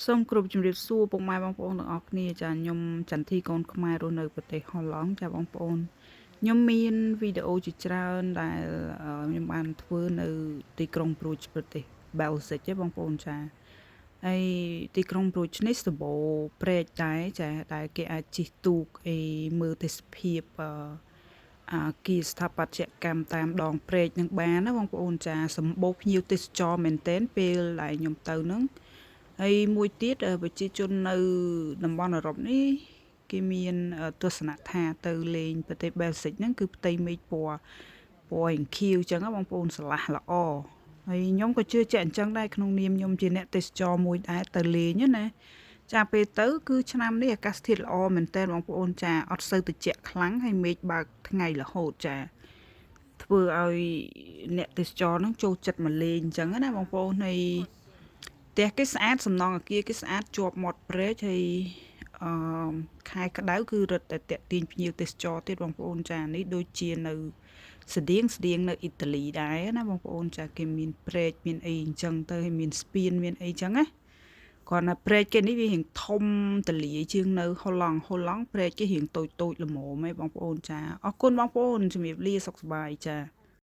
សូមគោរពជំរាបសួរពុកម៉ែបងប្អូនទាំងអស់គ្នាចាខ្ញុំចន្ទធីកូនខ្មែររស់នៅប្រទេសហូឡង់ចាបងប្អូនខ្ញុំមានវីដេអូជាច្រើនដែលខ្ញុំបានធ្វើនៅទីក្រុងប្រូចប្រទេសបែលហ្សិកទេបងប្អូនចាហើយទីក្រុងប្រូចនេះសម្បូរព្រែកដែរចាដែលគេអាចជិះទូកអីមើលទេសភាពគីស្ថាបត្យកម្មតាមដងព្រែកនឹងបានណាបងប្អូនចាសម្បូរភ្ញៀវទេសចរមែនទែនពេលដែលខ្ញុំទៅនឹងហើយមួយទៀតប្រជាជននៅតំបន់អឺរ៉ុបនេះគេមានទស្សនៈថាទៅលេងប្រទេសបែលហ្សិកហ្នឹងគឺផ្ទៃមេឃពណ៌ខៀវអញ្ចឹងណាបងប្អូនស្រឡះល្អហើយខ្ញុំក៏ជឿជាក់អញ្ចឹងដែរក្នុងនាមខ្ញុំជាអ្នកទេសចរមួយដែរទៅលេងណាចាពេលទៅគឺឆ្នាំនេះអាកាសធាតុល្អមែនតើបងប្អូនចាអត់សូវត្រជាក់ខ្លាំងហើយមេឃបើកថ្ងៃរហូតចាធ្វើឲ្យអ្នកទេសចរហ្នឹងចូលចិត្តមកលេងអញ្ចឹងណាបងប្អូនហើយផ្ទះគេស្អាតសំណង់អគារគេស្អាតជាប់មាត់ព្រែកហើយអឺខែក្តៅគឺរឹតតែតាក់ទាញភ្ញៀវទេសចរទៀតបងប្អូនចានេះដូចជានៅស្តៀងនៅអ៊ីតាលីដែរណាបងប្អូនចាគេមានព្រែកមានអីអញ្ចឹងទៅហើយមានស្ពានមានអីអញ្ចឹងណាគាត់ណាព្រែកគេនេះវារៀងធំទលាយជាងនៅហូឡង់ព្រែកគេរៀងតូចល្មមឯងបងប្អូនចាអរគុណបងប្អូនជំរាបលាសុខសប្បាយចា